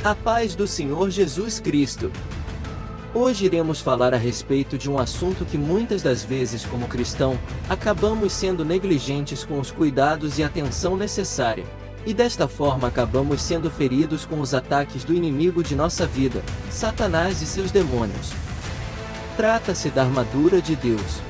A paz do Senhor Jesus Cristo. Hoje iremos falar a respeito de um assunto que muitas das vezes, como cristão, acabamos sendo negligentes com os cuidados e atenção necessária. E desta forma acabamos sendo feridos com os ataques do inimigo de nossa vida, Satanás e seus demônios. Trata-se da armadura de Deus.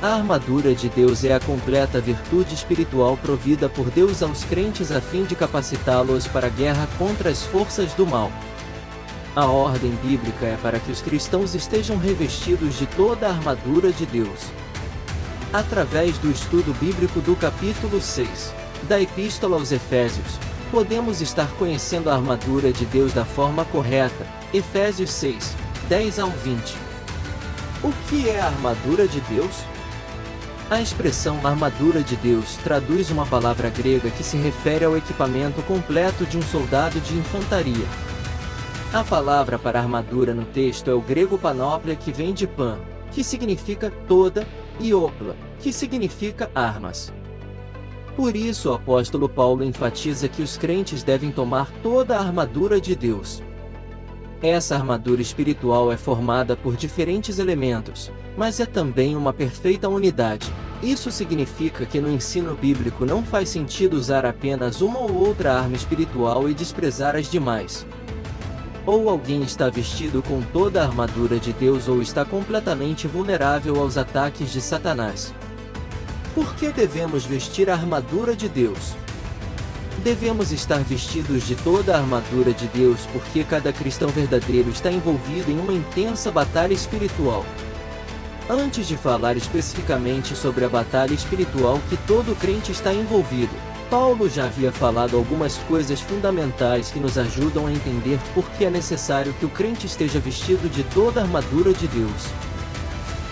A armadura de Deus é a completa virtude espiritual provida por Deus aos crentes a fim de capacitá-los para a guerra contra as forças do mal. A ordem bíblica é para que os cristãos estejam revestidos de toda a armadura de Deus. Através do estudo bíblico do capítulo 6, da Epístola aos Efésios, podemos estar conhecendo a armadura de Deus da forma correta. Efésios 6, 10 ao 20. O que é a armadura de Deus? A expressão armadura de Deus traduz uma palavra grega que se refere ao equipamento completo de um soldado de infantaria. A palavra para armadura no texto é o grego panóplia, que vem de pan, que significa toda, e opla, que significa armas. Por isso o apóstolo Paulo enfatiza que os crentes devem tomar toda a armadura de Deus. Essa armadura espiritual é formada por diferentes elementos, mas é também uma perfeita unidade. Isso significa que no ensino bíblico não faz sentido usar apenas uma ou outra arma espiritual e desprezar as demais. Ou alguém está vestido com toda a armadura de Deus ou está completamente vulnerável aos ataques de Satanás. Por que devemos vestir a armadura de Deus? Devemos estar vestidos de toda a armadura de Deus porque cada cristão verdadeiro está envolvido em uma intensa batalha espiritual. Antes de falar especificamente sobre a batalha espiritual que todo crente está envolvido, Paulo já havia falado algumas coisas fundamentais que nos ajudam a entender por que é necessário que o crente esteja vestido de toda a armadura de Deus.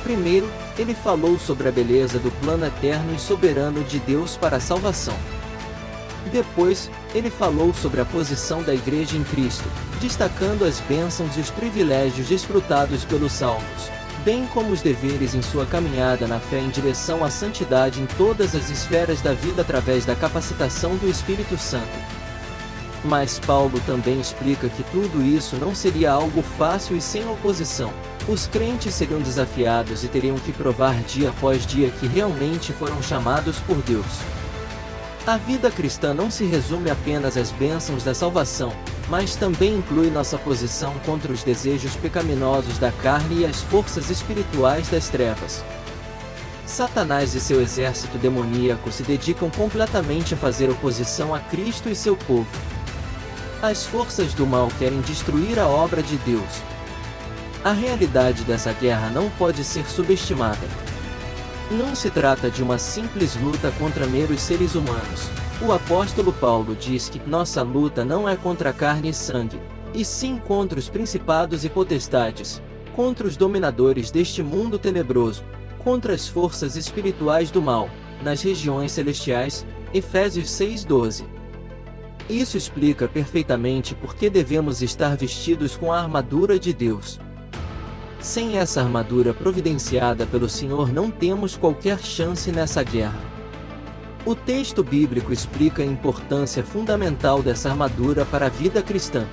Primeiro, ele falou sobre a beleza do plano eterno e soberano de Deus para a salvação. Depois, ele falou sobre a posição da igreja em Cristo, destacando as bênçãos e os privilégios desfrutados pelos salvos, bem como os deveres em sua caminhada na fé em direção à santidade em todas as esferas da vida através da capacitação do Espírito Santo. Mas Paulo também explica que tudo isso não seria algo fácil e sem oposição. Os crentes seriam desafiados e teriam que provar dia após dia que realmente foram chamados por Deus. A vida cristã não se resume apenas às bênçãos da salvação, mas também inclui nossa posição contra os desejos pecaminosos da carne e as forças espirituais das trevas. Satanás e seu exército demoníaco se dedicam completamente a fazer oposição a Cristo e seu povo. As forças do mal querem destruir a obra de Deus. A realidade dessa guerra não pode ser subestimada. Não se trata de uma simples luta contra meros seres humanos. O apóstolo Paulo diz que nossa luta não é contra carne e sangue, e sim contra os principados e potestades, contra os dominadores deste mundo tenebroso, contra as forças espirituais do mal, nas regiões celestiais. Efésios 6:12. Isso explica perfeitamente por que devemos estar vestidos com a armadura de Deus. Sem essa armadura providenciada pelo Senhor não temos qualquer chance nessa guerra. O texto bíblico explica a importância fundamental dessa armadura para a vida cristã.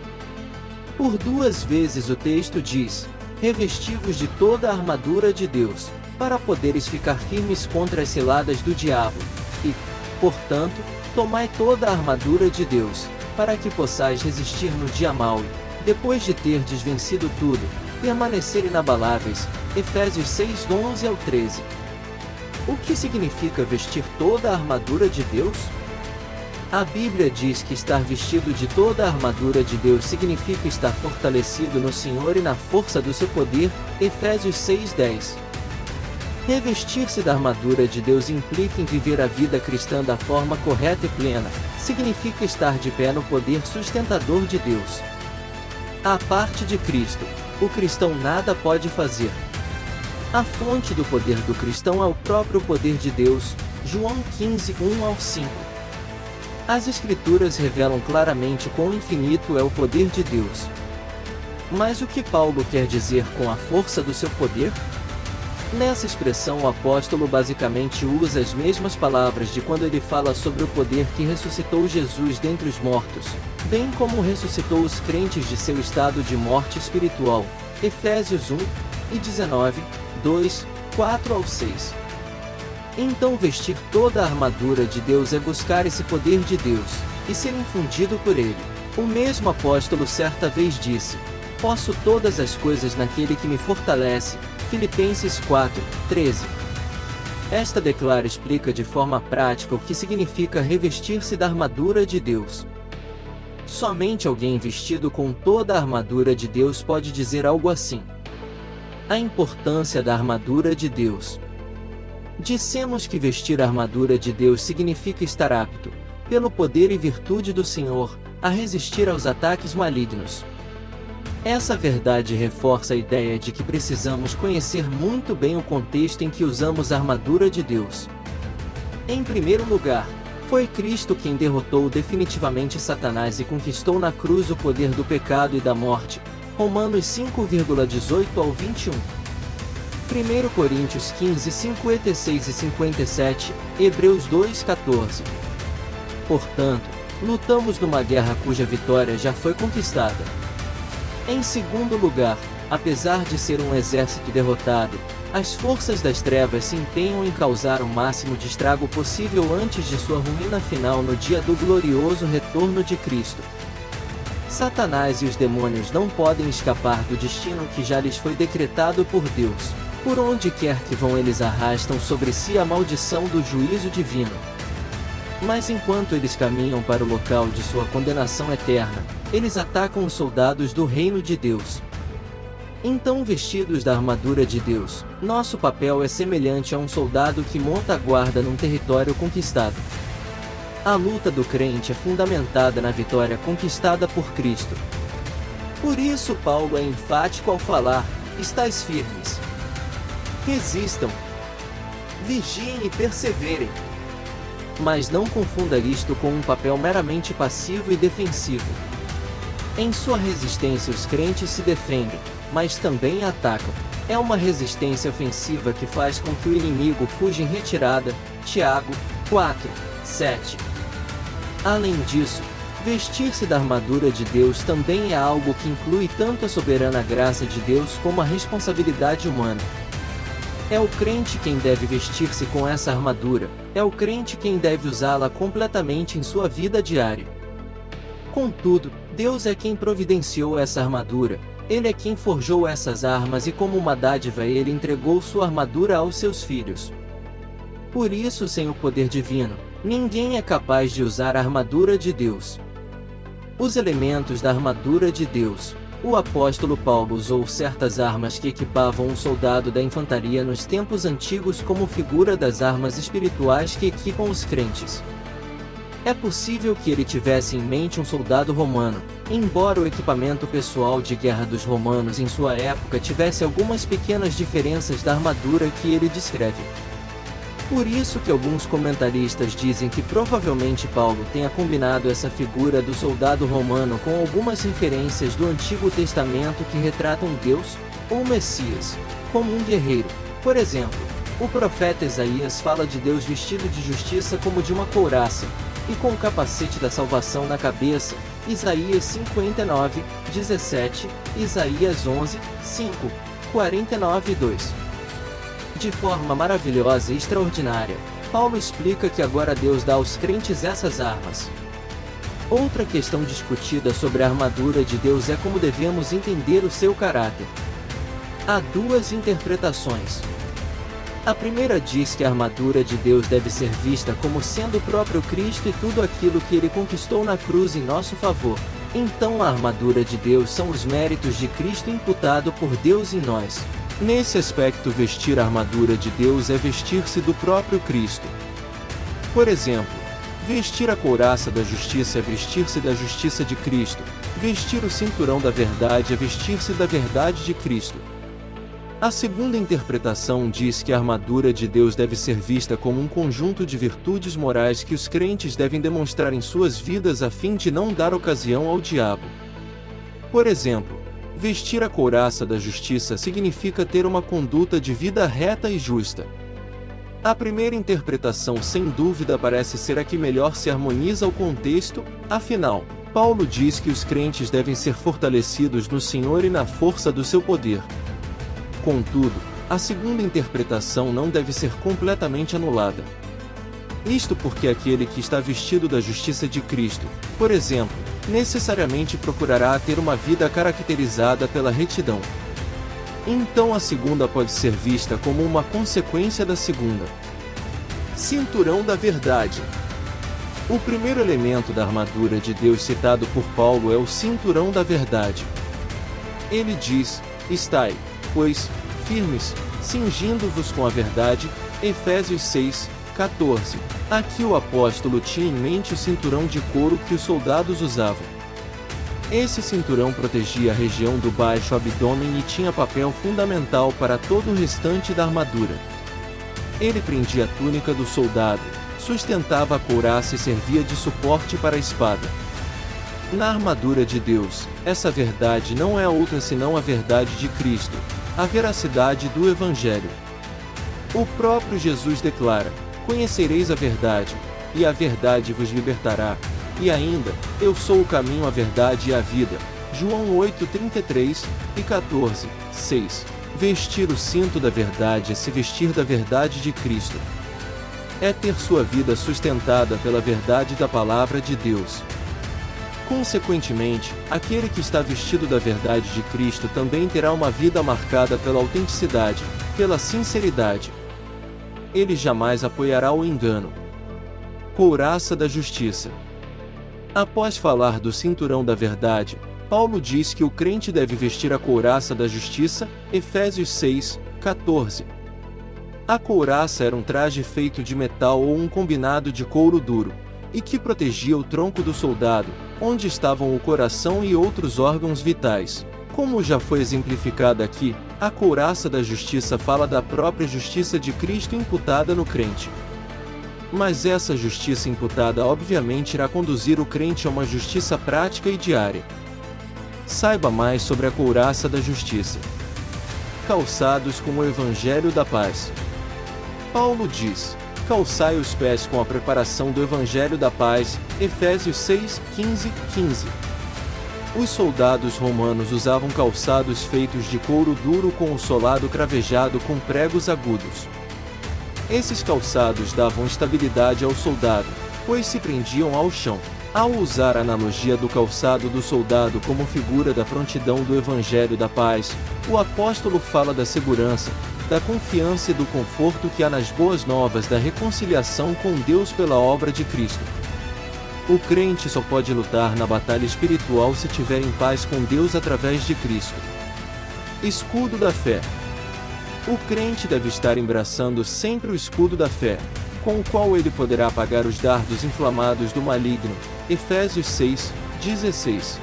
Por 2 vezes o texto diz: revesti-vos de toda a armadura de Deus, para poderes ficar firmes contra as ciladas do diabo, e, portanto, tomai toda a armadura de Deus, para que possais resistir no dia mau e, depois de terdes vencido tudo, permanecer inabaláveis. Efésios 6:11 ao 13. O que significa vestir toda a armadura de Deus? A Bíblia diz que estar vestido de toda a armadura de Deus significa estar fortalecido no Senhor e na força do seu poder. Efésios 6:10. Revestir-se da armadura de Deus implica em viver a vida cristã da forma correta e plena. Significa estar de pé no poder sustentador de Deus. À parte de Cristo, o cristão nada pode fazer. A fonte do poder do cristão é o próprio poder de Deus. João 15:1 ao 5. As Escrituras revelam claramente quão infinito é o poder de Deus. Mas o que Paulo quer dizer com a força do seu poder? Nessa expressão o apóstolo basicamente usa as mesmas palavras de quando ele fala sobre o poder que ressuscitou Jesus dentre os mortos, bem como ressuscitou os crentes de seu estado de morte espiritual. Efésios 1 e 19, 2, 4 ao 6. Então vestir toda a armadura de Deus é buscar esse poder de Deus, e ser infundido por ele. O mesmo apóstolo certa vez disse: "Posso todas as coisas naquele que me fortalece." Filipenses 4, 13. Esta declara explica de forma prática o que significa revestir-se da armadura de Deus. Somente alguém vestido com toda a armadura de Deus pode dizer algo assim. A importância da armadura de Deus. Dissemos que vestir a armadura de Deus significa estar apto, pelo poder e virtude do Senhor, a resistir aos ataques malignos. Essa verdade reforça a ideia de que precisamos conhecer muito bem o contexto em que usamos a armadura de Deus. Em primeiro lugar, foi Cristo quem derrotou definitivamente Satanás e conquistou na cruz o poder do pecado e da morte. Romanos 5,18 ao 21. 1 Coríntios 15, 56 e 57, Hebreus 2,14. Portanto, lutamos numa guerra cuja vitória já foi conquistada. Em segundo lugar, apesar de ser um exército derrotado, as forças das trevas se empenham em causar o máximo de estrago possível antes de sua ruína final no dia do glorioso retorno de Cristo. Satanás e os demônios não podem escapar do destino que já lhes foi decretado por Deus. Por onde quer que vão, eles arrastam sobre si a maldição do juízo divino. Mas enquanto eles caminham para o local de sua condenação eterna, eles atacam os soldados do reino de Deus. Então, vestidos da armadura de Deus, nosso papel é semelhante a um soldado que monta a guarda num território conquistado. A luta do crente é fundamentada na vitória conquistada por Cristo. Por isso Paulo é enfático ao falar: "Estais firmes. Resistam. Vigiem e perseverem." Mas não confunda isto com um papel meramente passivo e defensivo. Em sua resistência os crentes se defendem, mas também atacam. É uma resistência ofensiva que faz com que o inimigo fuja em retirada. Tiago 4, 7. Além disso, vestir-se da armadura de Deus também é algo que inclui tanto a soberana graça de Deus como a responsabilidade humana. É o crente quem deve vestir-se com essa armadura, é o crente quem deve usá-la completamente em sua vida diária. Contudo, Deus é quem providenciou essa armadura, Ele é quem forjou essas armas e como uma dádiva Ele entregou sua armadura aos seus filhos. Por isso, sem o poder divino, ninguém é capaz de usar a armadura de Deus. Os elementos da armadura de Deus. O apóstolo Paulo usou certas armas que equipavam um soldado da infantaria nos tempos antigos como figura das armas espirituais que equipam os crentes. É possível que ele tivesse em mente um soldado romano, embora o equipamento pessoal de guerra dos romanos em sua época tivesse algumas pequenas diferenças da armadura que ele descreve. Por isso que alguns comentaristas dizem que provavelmente Paulo tenha combinado essa figura do soldado romano com algumas referências do Antigo Testamento que retratam Deus, ou Messias, como um guerreiro. Por exemplo, o profeta Isaías fala de Deus vestido de justiça como de uma couraça, e com o capacete da salvação na cabeça. Isaías 59, 17, Isaías 11, 5, 49 e 2. De forma maravilhosa e extraordinária, Paulo explica que agora Deus dá aos crentes essas armas. Outra questão discutida sobre a armadura de Deus é como devemos entender o seu caráter. Há duas interpretações. A primeira diz que a armadura de Deus deve ser vista como sendo o próprio Cristo e tudo aquilo que Ele conquistou na cruz em nosso favor. Então a armadura de Deus são os méritos de Cristo imputado por Deus em nós. Nesse aspecto, vestir a armadura de Deus é vestir-se do próprio Cristo. Por exemplo, vestir a couraça da justiça é vestir-se da justiça de Cristo. Vestir o cinturão da verdade é vestir-se da verdade de Cristo. A segunda interpretação diz que a armadura de Deus deve ser vista como um conjunto de virtudes morais que os crentes devem demonstrar em suas vidas a fim de não dar ocasião ao diabo. Por exemplo, Vestir a couraça da justiça significa ter uma conduta de vida reta e justa. A primeira interpretação sem dúvida parece ser a que melhor se harmoniza ao contexto, afinal, Paulo diz que os crentes devem ser fortalecidos no Senhor e na força do seu poder. Contudo, a segunda interpretação não deve ser completamente anulada. Isto porque aquele que está vestido da justiça de Cristo, por exemplo, necessariamente procurará ter uma vida caracterizada pela retidão. Então a segunda pode ser vista como uma consequência da segunda. Cinturão da verdade. O primeiro elemento da armadura de Deus citado por Paulo é o cinturão da verdade. Ele diz: estai, pois, firmes, cingindo-vos com a verdade, Efésios 6, 14. Aqui o apóstolo tinha em mente o cinturão de couro que os soldados usavam. Esse cinturão protegia a região do baixo abdômen e tinha papel fundamental para todo o restante da armadura. Ele prendia a túnica do soldado, sustentava a couraça e servia de suporte para a espada. Na armadura de Deus, essa verdade não é outra senão a verdade de Cristo, a veracidade do Evangelho. O próprio Jesus declara: conhecereis a verdade, e a verdade vos libertará. E ainda, eu sou o caminho, a verdade e a vida. João 8:33 e 14:6. Vestir o cinto da verdade é se vestir da verdade de Cristo. É ter sua vida sustentada pela verdade da palavra de Deus. Consequentemente, aquele que está vestido da verdade de Cristo também terá uma vida marcada pela autenticidade, pela sinceridade. Ele jamais apoiará o engano. Couraça da justiça. Após falar do cinturão da verdade, Paulo diz que o crente deve vestir a couraça da justiça, Efésios 6, 14. A couraça era um traje feito de metal ou um combinado de couro duro, e que protegia o tronco do soldado, onde estavam o coração e outros órgãos vitais. Como já foi exemplificado aqui, a couraça da justiça fala da própria justiça de Cristo imputada no crente. Mas essa justiça imputada obviamente irá conduzir o crente a uma justiça prática e diária. Saiba mais sobre a couraça da justiça. Calçados com o Evangelho da Paz. Paulo diz: calçai os pés com a preparação do Evangelho da Paz, Efésios 6, 15. Os soldados romanos usavam calçados feitos de couro duro com o solado cravejado com pregos agudos. Esses calçados davam estabilidade ao soldado, pois se prendiam ao chão. Ao usar a analogia do calçado do soldado como figura da prontidão do Evangelho da Paz, o apóstolo fala da segurança, da confiança e do conforto que há nas boas novas da reconciliação com Deus pela obra de Cristo. O crente só pode lutar na batalha espiritual se tiver em paz com Deus através de Cristo. Escudo da fé. O crente deve estar embraçando sempre o escudo da fé, com o qual ele poderá apagar os dardos inflamados do maligno. Efésios 6, 16.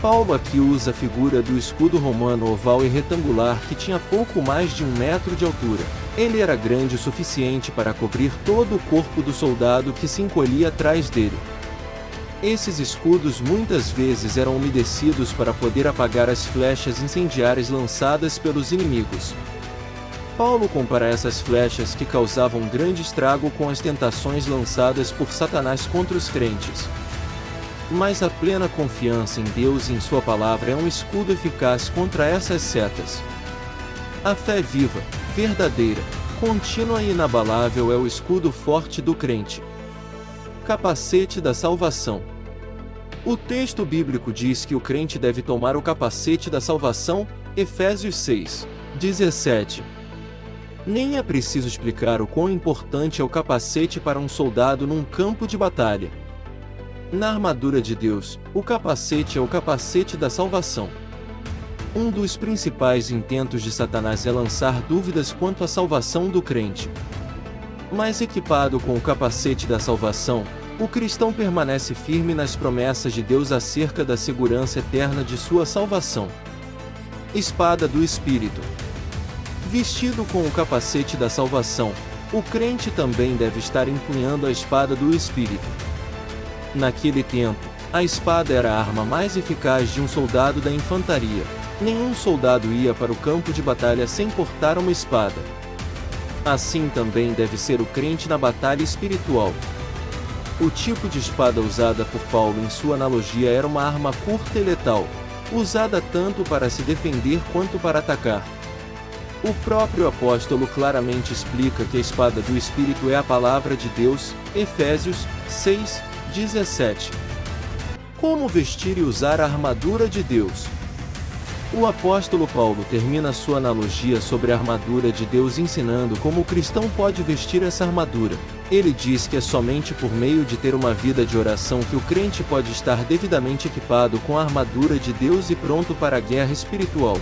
Paulo aqui usa a figura do escudo romano oval e retangular que tinha pouco mais de 1 metro de altura. Ele era grande o suficiente para cobrir todo o corpo do soldado que se encolhia atrás dele. Esses escudos muitas vezes eram umedecidos para poder apagar as flechas incendiárias lançadas pelos inimigos. Paulo compara essas flechas que causavam grande estrago com as tentações lançadas por Satanás contra os crentes. Mas a plena confiança em Deus e em sua palavra é um escudo eficaz contra essas setas. A fé viva, verdadeira, contínua e inabalável é o escudo forte do crente. Capacete da salvação. O texto bíblico diz que o crente deve tomar o capacete da salvação, Efésios 6, 17. Nem é preciso explicar o quão importante é o capacete para um soldado num campo de batalha. Na armadura de Deus, o capacete é o capacete da salvação. Um dos principais intentos de Satanás é lançar dúvidas quanto à salvação do crente. Mas equipado com o capacete da salvação, o cristão permanece firme nas promessas de Deus acerca da segurança eterna de sua salvação. Espada do Espírito. Vestido com o capacete da salvação, o crente também deve estar empunhando a espada do Espírito. Naquele tempo, A espada era a arma mais eficaz de um soldado da infantaria. Nenhum soldado ia para o campo de batalha sem portar uma espada. Assim também deve ser o crente na batalha espiritual. O tipo de espada usada por Paulo em sua analogia era uma arma curta e letal, usada tanto para se defender quanto para atacar. O próprio apóstolo claramente explica que a espada do Espírito é a palavra de Deus, Efésios 6:17. Como vestir e usar a armadura de Deus? O apóstolo Paulo termina sua analogia sobre a armadura de Deus ensinando como o cristão pode vestir essa armadura. Ele diz que é somente por meio de ter uma vida de oração que o crente pode estar devidamente equipado com a armadura de Deus e pronto para a guerra espiritual.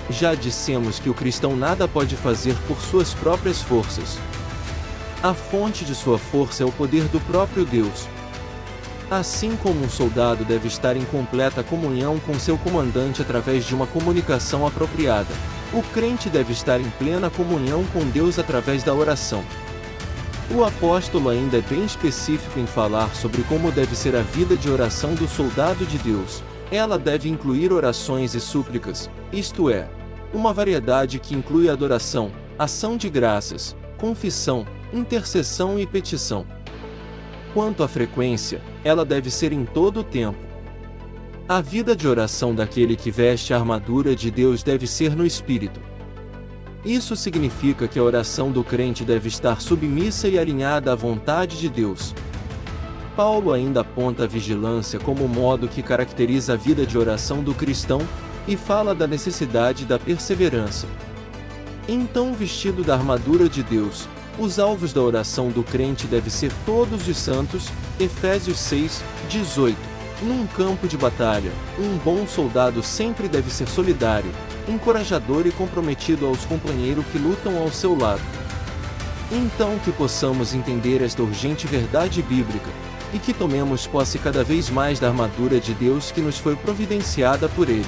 Já dissemos que o cristão nada pode fazer por suas próprias forças. A fonte de sua força é o poder do próprio Deus. Assim como um soldado deve estar em completa comunhão com seu comandante através de uma comunicação apropriada, o crente deve estar em plena comunhão com Deus através da oração. O apóstolo ainda é bem específico em falar sobre como deve ser a vida de oração do soldado de Deus. Ela deve incluir orações e súplicas, isto é, uma variedade que inclui adoração, ação de graças, confissão, intercessão e petição. Quanto à frequência, ela deve ser em todo o tempo. A vida de oração daquele que veste a armadura de Deus deve ser no Espírito. Isso significa que a oração do crente deve estar submissa e alinhada à vontade de Deus. Paulo ainda aponta a vigilância como o modo que caracteriza a vida de oração do cristão, e fala da necessidade da perseverança. Então, vestido da armadura de Deus, os alvos da oração do crente devem ser todos os santos, Efésios 6:18. Num campo de batalha, um bom soldado sempre deve ser solidário, encorajador e comprometido aos companheiros que lutam ao seu lado. Então que possamos entender esta urgente verdade bíblica, e que tomemos posse cada vez mais da armadura de Deus que nos foi providenciada por Ele.